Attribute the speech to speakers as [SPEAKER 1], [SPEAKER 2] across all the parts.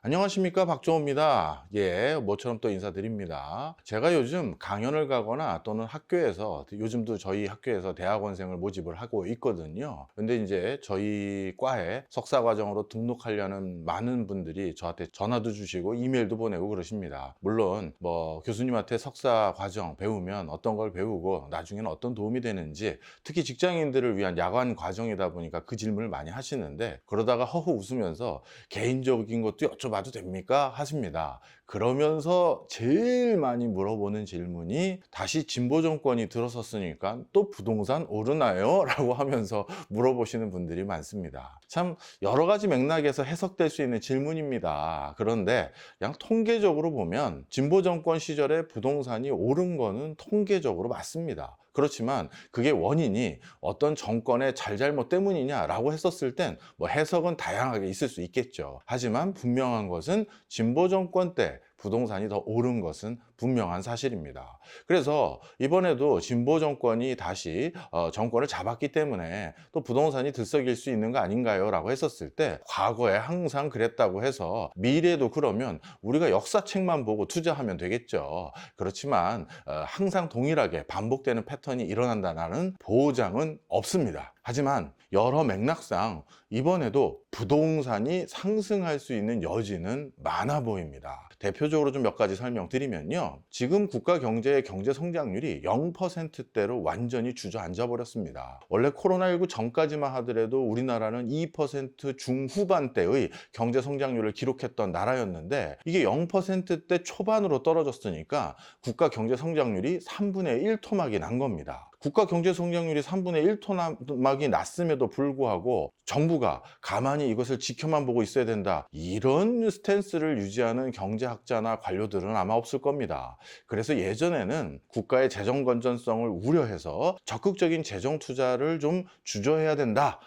[SPEAKER 1] 안녕하십니까, 박종호입니다. 예, 모처럼 또 인사드립니다. 제가 요즘 강연을 가거나 또는 학교에서, 요즘도 저희 학교에서 대학원생을 모집을 하고 있거든요. 근데 이제 저희 과에 석사과정으로 등록하려는 많은 분들이 저한테 전화도 주시고 이메일도 보내고 그러십니다. 물론 뭐 교수님한테 석사과정 배우면 어떤 걸 배우고 나중에는 어떤 도움이 되는지, 특히 직장인들을 위한 야간 과정이다 보니까 그 질문을 많이 하시는데, 그러다가 허허 웃으면서 개인적인 것도 여쭤봐도 됩니까? 하십니다. 그러면서 제일 많이 물어보는 질문이, 다시 진보 정권이 들어섰으니까 또 부동산 오르나요? 라고 하면서 물어보시는 분들이 많습니다. 참 여러 가지 맥락에서 해석될 수 있는 질문입니다. 그런데 그냥 통계적으로 보면 진보 정권 시절에 부동산이 오른 거는 통계적으로 맞습니다. 그렇지만 그게 원인이 어떤 정권의 잘잘못 때문이냐라고 했었을 땐 뭐 해석은 다양하게 있을 수 있겠죠. 하지만 분명한 것은 진보 정권 때 부동산이 더 오른 것은 분명한 사실입니다. 그래서 이번에도 진보 정권이 다시 정권을 잡았기 때문에 또 부동산이 들썩일 수 있는 거 아닌가요? 라고 했었을 때, 과거에 항상 그랬다고 해서 미래도 그러면 우리가 역사책만 보고 투자하면 되겠죠. 그렇지만 항상 동일하게 반복되는 패턴이 일어난다는 보장은 없습니다. 하지만 여러 맥락상 이번에도 부동산이 상승할 수 있는 여지는 많아 보입니다. 대표적으로 좀 몇 가지 설명드리면요, 지금 국가 경제의 경제 성장률이 0%대로 완전히 주저앉아 버렸습니다. 원래 코로나19 전까지만 하더라도 우리나라는 2% 중후반대의 경제 성장률을 기록했던 나라였는데, 이게 0%대 초반으로 떨어졌으니까 국가 경제 성장률이 3분의 1 토막이 난 겁니다. 국가 경제 성장률이 3분의 1 토막이 났음에도 불구하고 정부가 가만히 이것을 지켜만 보고 있어야 된다, 이런 스탠스를 유지하는 경제학자나 관료들은 아마 없을 겁니다. 그래서 예전에는 국가의 재정 건전성을 우려해서 적극적인 재정 투자를 좀 주저해야 된다,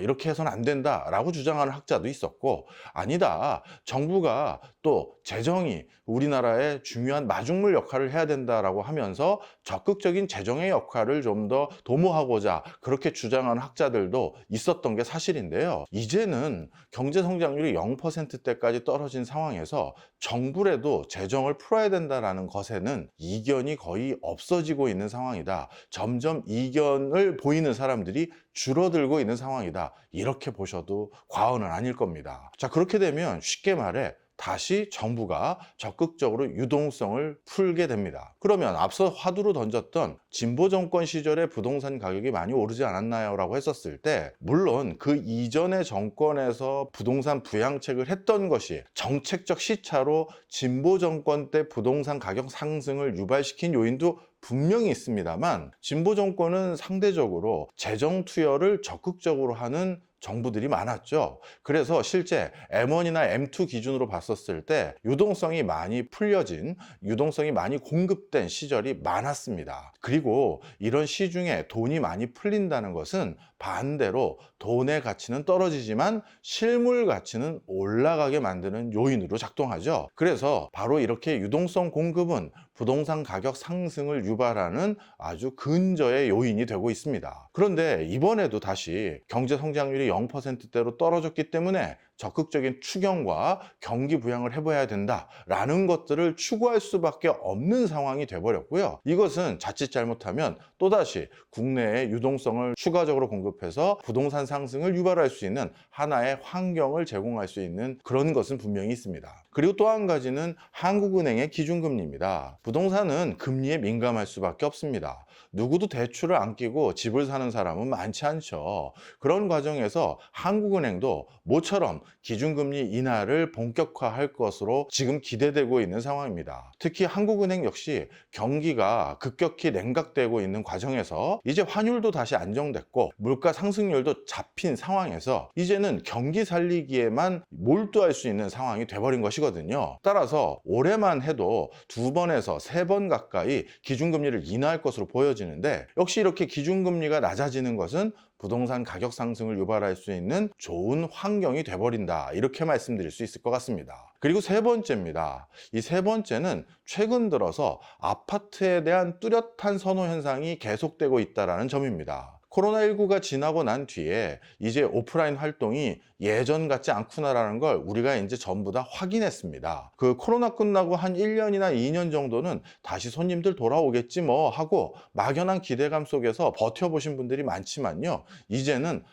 [SPEAKER 1] 이렇게 해서는 안 된다라고 주장하는 학자도 있었고, 아니다, 정부가 또 재정이 우리나라의 중요한 마중물 역할을 해야 된다라고 하면서 적극적인 재정의 역할을 좀 더 도모하고자 그렇게 주장하는 학자들도 있었던 게 사실인데요. 이제는 경제 성장률이 0%대까지 떨어진 상황에서 정부라도 재정을 풀어야 된다라는 것에는 이견이 거의 없어지고 있는 상황이다. 점점 이견을 보이는 사람들이 줄어들고 있는 상황이다. 이렇게 보셔도 과언은 아닐 겁니다. 자, 그렇게 되면 쉽게 말해 다시 정부가 적극적으로 유동성을 풀게 됩니다. 그러면 앞서 화두로 던졌던 진보 정권 시절에 부동산 가격이 많이 오르지 않았나요? 라고 했었을 때, 물론 그 이전의 정권에서 부동산 부양책을 했던 것이 정책적 시차로 진보 정권 때 부동산 가격 상승을 유발시킨 요인도 분명히 있습니다만, 진보 정권은 상대적으로 재정 투여를 적극적으로 하는 정부들이 많았죠. 그래서 실제 M1이나 M2 기준으로 봤었을 때 유동성이 많이 풀려진, 유동성이 많이 공급된 시절이 많았습니다. 그리고 이런 시중에 돈이 많이 풀린다는 것은 반대로 돈의 가치는 떨어지지만 실물 가치는 올라가게 만드는 요인으로 작동하죠. 그래서 바로 이렇게 유동성 공급은 부동산 가격 상승을 유발하는 아주 근저의 요인이 되고 있습니다. 그런데 이번에도 다시 경제 성장률이 0%대로 떨어졌기 때문에 적극적인 추경과 경기 부양을 해봐야 된다라는 것들을 추구할 수밖에 없는 상황이 돼버렸고요. 이것은 자칫 잘못하면 또다시 국내의 유동성을 추가적으로 공급해서 부동산 상승을 유발할 수 있는 하나의 환경을 제공할 수 있는 그런 것은 분명히 있습니다. 그리고 또 한 가지는 한국은행의 기준금리입니다. 부동산은 금리에 민감할 수밖에 없습니다. 누구도 대출을 안 끼고 집을 사는 사람은 많지 않죠. 그런 과정에서 한국은행도 모처럼 기준금리 인하를 본격화할 것으로 지금 기대되고 있는 상황입니다. 특히 한국은행 역시 경기가 급격히 냉각되고 있는 과정에서 이제 환율도 다시 안정됐고 물가 상승률도 잡힌 상황에서 이제는 경기 살리기에만 몰두할 수 있는 상황이 돼버린 것이거든요. 따라서 올해만 해도 2번에서 3번 가까이 기준금리를 인하할 것으로 보여지는데, 역시 이렇게 기준금리가 낮아지는 것은 부동산 가격 상승을 유발할 수 있는 좋은 환경이 돼버린다, 이렇게 말씀드릴 수 있을 것 같습니다. 그리고 세 번째입니다. 이 세 번째는 최근 들어서 아파트에 대한 뚜렷한 선호 현상이 계속되고 있다는 점입니다. 코로나19가 지나고 난 뒤에 이제 오프라인 활동이 예전 같지 않구나라는 걸 우리가 이제 전부 다 확인했습니다. 그 코로나 끝나고 한 1년이나 2년 정도는 다시 손님들 돌아오겠지 뭐 하고 막연한 기대감 속에서 버텨보신 분들이 많지만요. 이제는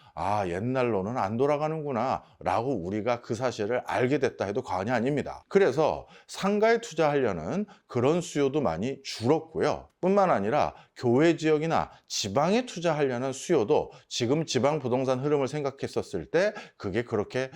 [SPEAKER 1] 옛날로는 안 돌아가는구나 라고 우리가 그 사실을 알게 됐다 해도 과언이 아닙니다. 그래서 상가에 투자하려는 그런 수요도 많이 줄었고요. 뿐만 아니라 교외 지역이나 지방에 투자하려는 수요도 지금 지방 부동산 흐름을 생각했었을 때 그게 그렇게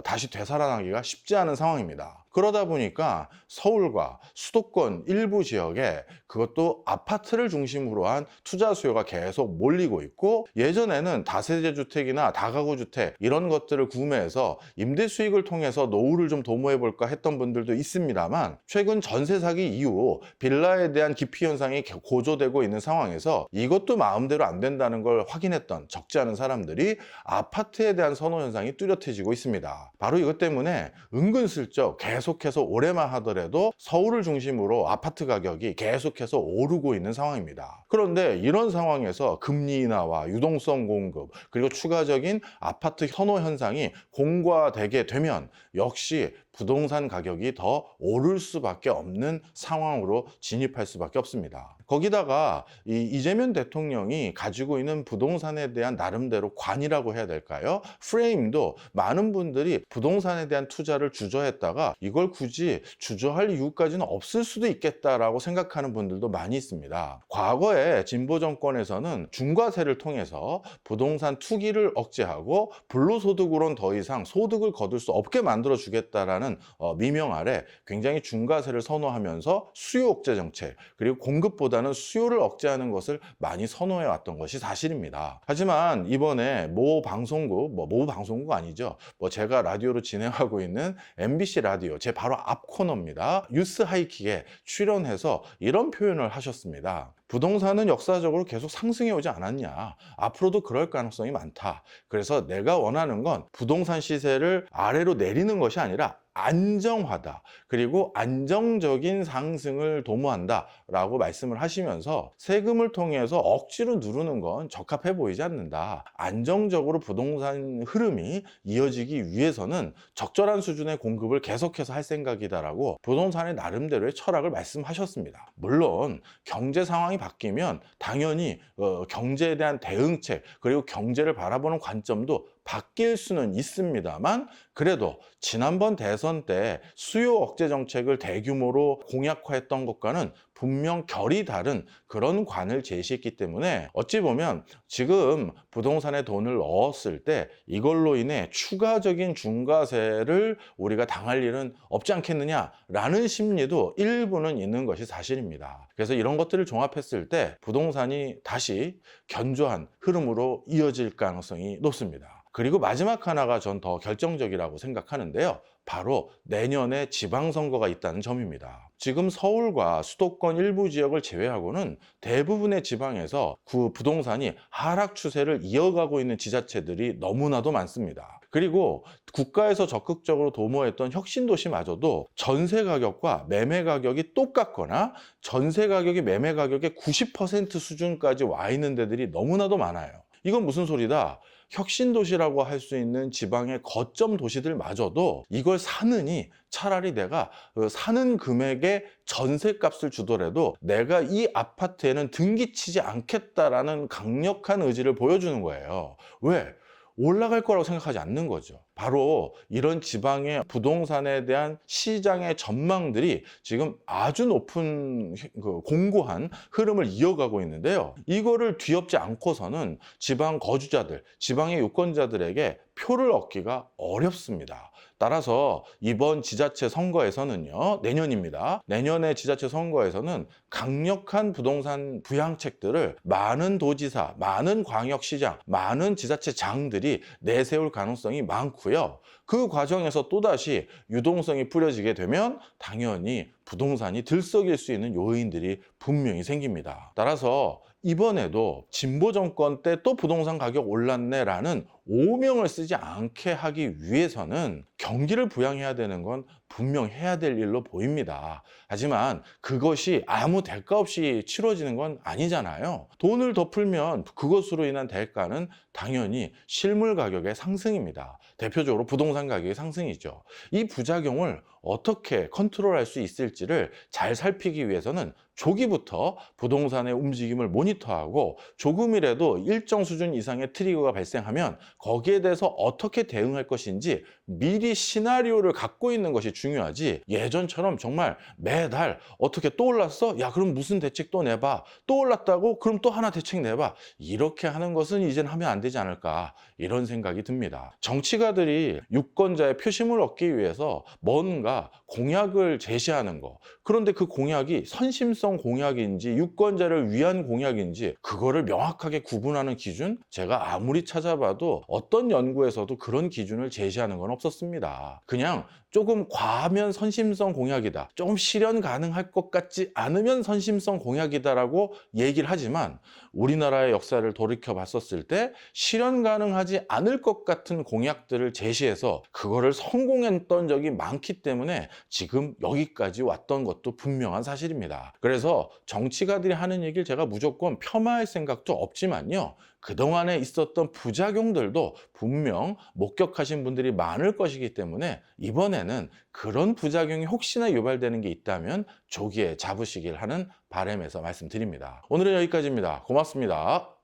[SPEAKER 1] 다시 되살아나기가 쉽지 않은 상황입니다. 그러다 보니까 서울과 수도권 일부 지역에 그것도 아파트를 중심으로 한 투자 수요가 계속 몰리고 있고, 예전에는 다세대 주택이나 다가구 주택 이런 것들을 구매해서 임대 수익을 통해서 노후를 좀 도모해 볼까 했던 분들도 있습니다만, 최근 전세 사기 이후 빌라에 대한 기피 현상이 고조되고 있는 상황에서 이것도 마음대로 안 된다는 걸 확인했던 적지 않은 사람들이 아파트에 대한 선호 현상이 뚜렷해지고 있습니다. 바로 이것 때문에 은근슬쩍 계속해서 올해만 하더라도 서울을 중심으로 아파트 가격이 계속해서 오르고 있는 상황입니다. 그런데 이런 상황에서 금리 인하와 유동성 공급 그리고 추가적인 아파트 선호 현상이 공고화되게 되면 역시 부동산 가격이 더 오를 수밖에 없는 상황으로 진입할 수밖에 없습니다. 거기다가 이재명 대통령이 가지고 있는 부동산에 대한 나름대로 관이라고 해야 될까요? 프레임도 많은 분들이 부동산에 대한 투자를 주저했다가 이걸 굳이 주저할 이유까지는 없을 수도 있겠다라고 생각하는 분들도 많이 있습니다. 과거에 진보 정권에서는 중과세를 통해서 부동산 투기를 억제하고 불로소득으로는 더 이상 소득을 거둘 수 없게 만들어 주겠다라는 미명 아래 굉장히 중과세를 선호하면서 수요 억제 정책 그리고 공급보다는 수요를 억제하는 것을 많이 선호해 왔던 것이 사실입니다. 하지만 이번에 모 방송국, 모 방송국 아니죠. 제가 라디오로 진행하고 있는 MBC 라디오 제 바로 앞 코너입니다. 뉴스 하이킥에 출연해서 이런 표현을 하셨습니다. 부동산은 역사적으로 계속 상승해 오지 않았냐. 앞으로도 그럴 가능성이 많다. 그래서 내가 원하는 건 부동산 시세를 아래로 내리는 것이 아니라 안정화다. 그리고 안정적인 상승을 도모한다 라고 말씀을 하시면서 세금을 통해서 억지로 누르는 건 적합해 보이지 않는다. 안정적으로 부동산 흐름이 이어지기 위해서는 적절한 수준의 공급을 계속해서 할 생각이다라고 부동산의 나름대로의 철학을 말씀하셨습니다. 물론 경제 상황이 바뀌면 당연히 경제에 대한 대응책 그리고 경제를 바라보는 관점도 바뀔 수는 있습니다만, 그래도 지난번 대선 때 수요 억제 정책을 대규모로 공약화했던 것과는 분명 결이 다른 그런 관을 제시했기 때문에 어찌 보면 지금 부동산에 돈을 넣었을 때 이걸로 인해 추가적인 중과세를 우리가 당할 일은 없지 않겠느냐라는 심리도 일부는 있는 것이 사실입니다. 그래서 이런 것들을 종합했을 때 부동산이 다시 견조한 흐름으로 이어질 가능성이 높습니다. 그리고 마지막 하나가 전 더 결정적이라고 생각하는데요. 바로 내년에 지방선거가 있다는 점입니다. 지금 서울과 수도권 일부 지역을 제외하고는 대부분의 지방에서 그 부동산이 하락 추세를 이어가고 있는 지자체들이 너무나도 많습니다. 그리고 국가에서 적극적으로 도모했던 혁신도시마저도 전세 가격과 매매 가격이 똑같거나 전세 가격이 매매 가격의 90% 수준까지 와 있는 데들이 너무나도 많아요. 이건 무슨 소리다? 혁신도시라고 할 수 있는 지방의 거점 도시들마저도 이걸 사느니 차라리 내가 사는 금액의 전세값을 주더라도 내가 이 아파트에는 등기치지 않겠다라는 강력한 의지를 보여주는 거예요. 왜? 올라갈 거라고 생각하지 않는 거죠. 바로 이런 지방의 부동산에 대한 시장의 전망들이 지금 아주 높은 공고한 흐름을 이어가고 있는데요. 이거를 뒤엎지 않고서는 지방 거주자들, 지방의 유권자들에게 표를 얻기가 어렵습니다. 따라서 이번 지자체 선거에서는요, 내년입니다. 내년의 지자체 선거에서는 강력한 부동산 부양책들을 많은 도지사, 많은 광역시장, 많은 지자체장들이 내세울 가능성이 많고요. 그 과정에서 또다시 유동성이 뿌려지게 되면 당연히 부동산이 들썩일 수 있는 요인들이 분명히 생깁니다. 따라서 이번에도 진보 정권 때 또 부동산 가격 올랐네라는 오명을 쓰지 않게 하기 위해서는 경기를 부양해야 되는 건 분명 해야 될 일로 보입니다. 하지만 그것이 아무 대가 없이 치러지는 건 아니잖아요. 돈을 더 풀면 그것으로 인한 대가는 당연히 실물 가격의 상승입니다. 대표적으로 부동산 가격의 상승이죠. 이 부작용을 어떻게 컨트롤할 수 있을지를 잘 살피기 위해서는 조기부터 부동산의 움직임을 모니터하고 조금이라도 일정 수준 이상의 트리거가 발생하면 거기에 대해서 어떻게 대응할 것인지 미리 시나리오를 갖고 있는 것이 중요하지, 예전처럼 정말 매달 어떻게 또 올랐어? 야, 그럼 무슨 대책 또 내봐. 또 올랐다고? 그럼 또 하나 대책 내봐. 이렇게 하는 것은 이젠 하면 안 되지 않을까, 이런 생각이 듭니다. 정치가들이 유권자의 표심을 얻기 위해서 뭔가 공약을 제시하는 거, 그런데 그 공약이 선심성 공약인지 유권자를 위한 공약인지 그거를 명확하게 구분하는 기준, 제가 아무리 찾아봐도 어떤 연구에서도 그런 기준을 제시하는 건 없었습니다. 그냥 조금 과하면 선심성 공약이다, 조금 실현 가능할 것 같지 않으면 선심성 공약이다라고 얘기를 하지만, 우리나라의 역사를 돌이켜 봤었을 때 실현 가능하지 않을 것 같은 공약들을 제시해서 그거를 성공했던 적이 많기 때문에 지금 여기까지 왔던 것도 분명한 사실입니다. 그래서 정치가들이 하는 얘기를 제가 무조건 폄하할 생각도 없지만요, 그동안에 있었던 부작용들도 분명 목격하신 분들이 많을 것이기 때문에 이번에는 그런 부작용이 혹시나 유발되는 게 있다면 조기에 잡으시길 하는 바람에서 말씀드립니다. 오늘은 여기까지입니다. 고맙습니다.